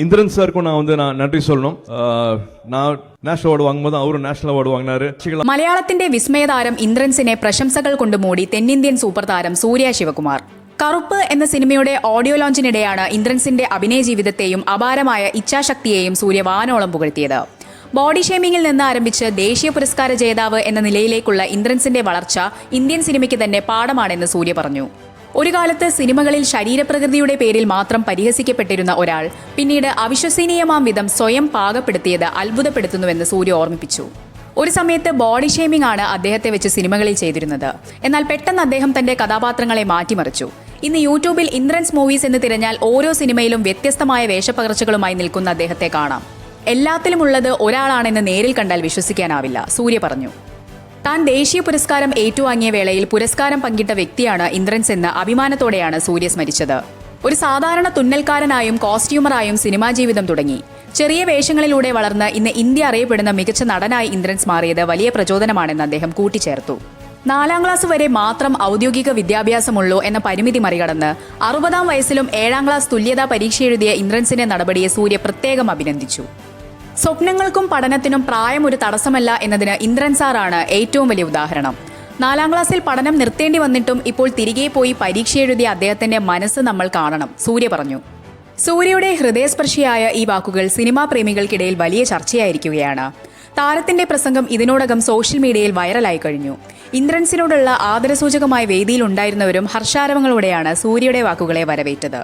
இந்திரன் சாருக்கும் நான் நன்றி சொல்லணும். நான் നാഷണൽ അവാർഡ് വാങ്ങുമ്പോൾ അവരും നാഷണൽ അവാർഡ് വാങ്ങിനാറ്. മലയാളത്തിന്റെ വിസ്മയതാരം ഇന്ദ്രൻസിനെ പ്രശംസകൾ കൊണ്ട് മൂടി തെന്നിന്ത്യൻ സൂപ്പർ താരം സൂര്യ ശിവകുമാർ. കറുപ്പ് എന്ന സിനിമയുടെ ഓഡിയോ ലോഞ്ചിനിടെയാണ് ഇന്ദ്രൻസിന്റെ അഭിനയ ജീവിതത്തെയും അപാരമായ ഇച്ഛാശക്തിയെയും സൂര്യ വാനോളം പുകഴ്ത്തിയത്. ബോഡി ഷേമിംഗിൽ നിന്ന് ആരംഭിച്ച് ദേശീയ പുരസ്കാര ജേതാവ് എന്ന നിലയിലേക്കുള്ള ഇന്ദ്രൻസിന്റെ വളർച്ച ഇന്ത്യൻ സിനിമയ്ക്ക് തന്നെ പാഠമാണെന്ന് സൂര്യ പറഞ്ഞു. ഒരു കാലത്ത് സിനിമകളിൽ ശരീരപ്രകൃതിയുടെ പേരിൽ മാത്രം പരിഹസിക്കപ്പെട്ടിരുന്ന ഒരാൾ പിന്നീട് അവിശ്വസനീയമാം വിധം സ്വയം പാകപ്പെടുത്തിയത് അത്ഭുതപ്പെടുത്തുന്നുവെന്ന് സൂര്യ ഓർമ്മിപ്പിച്ചു. ഒരു സമയത്ത് ബോഡി ഷേമിംഗ് ആണ് അദ്ദേഹത്തെ വെച്ച് സിനിമകളിൽ ചെയ്തിരുന്നത്. എന്നാൽ പെട്ടെന്ന് അദ്ദേഹം തന്റെ കഥാപാത്രങ്ങളെ മാറ്റിമറിച്ചു. ഇന്ന് യൂട്യൂബിൽ ഇന്ദ്രൻസ് മൂവീസ് എന്ന് തിരഞ്ഞാൽ ഓരോ സിനിമയിലും വ്യത്യസ്തമായ വേഷപ്പകർച്ചകളുമായി നിൽക്കുന്ന അദ്ദേഹത്തെ കാണാം. എല്ലാത്തിലുമുള്ളത് ഒരാളാണെന്ന് നേരിൽ കണ്ടാൽ വിശ്വസിക്കാനാവില്ല, സൂര്യ പറഞ്ഞു. താൻ ദേശീയ പുരസ്കാരം ഏറ്റുവാങ്ങിയ വേളയിൽ പുരസ്കാരം പങ്കിട്ട വ്യക്തിയാണ് ഇന്ദ്രൻസ് എന്ന് അഭിമാനത്തോടെയാണ് സൂര്യ സ്മരിച്ചത്. ഒരു സാധാരണ തുന്നൽക്കാരനായും കോസ്റ്റ്യൂമറായും സിനിമാ ജീവിതം തുടങ്ങി. ചെറിയ വേഷങ്ങളിലൂടെ വളർന്ന് ഇന്ന് ഇന്ത്യ അറിയപ്പെടുന്ന മികച്ച നടനായി ഇന്ദ്രൻസ് മാറിയത് വലിയ പ്രചോദനമാണെന്ന് അദ്ദേഹം കൂട്ടിച്ചേർത്തു. 4ാം ക്ലാസ് വരെ മാത്രം ഔദ്യോഗിക വിദ്യാഭ്യാസമുള്ളൂ എന്ന പരിമിതി മറികടന്ന് 60ാം വയസ്സിലും 7ാം ക്ലാസ് തുല്യതാ പരീക്ഷ എഴുതിയ ഇന്ദ്രൻസിന്റെ നടപടിയെ സൂര്യ പ്രത്യേകം അഭിനന്ദിച്ചു. സ്വപ്നങ്ങൾക്കും പഠനത്തിനും പ്രായം ഒരു തടസ്സമല്ല എന്നതിന് ഇന്ദ്രൻ സാറാണ് ഏറ്റവും വലിയ ഉദാഹരണം. 4ാം ക്ലാസ്സിൽ പഠനം നിർത്തേണ്ടി വന്നിട്ടും ഇപ്പോൾ തിരികെ പോയി പരീക്ഷ എഴുതിയ അദ്ദേഹത്തിന്റെ മനസ്സ് നമ്മൾ കാണണം, സൂര്യ പറഞ്ഞു. സൂര്യയുടെ ഹൃദയസ്പർശിയായ ഈ വാക്കുകൾ സിനിമാ പ്രേമികൾക്കിടയിൽ വലിയ ചർച്ചയായിരിക്കുകയാണ്. താരത്തിന്റെ പ്രസംഗം ഇതിനോടകം സോഷ്യൽ മീഡിയയിൽ വൈറലായി കഴിഞ്ഞു. ഇന്ദ്രൻസിനോടുള്ള ആദരസൂചകമായ വേദിയിൽ ഉണ്ടായിരുന്നവരും ഹർഷാരവങ്ങളോടെയാണ് സൂര്യയുടെ വാക്കുകളെ വരവേറ്റത്.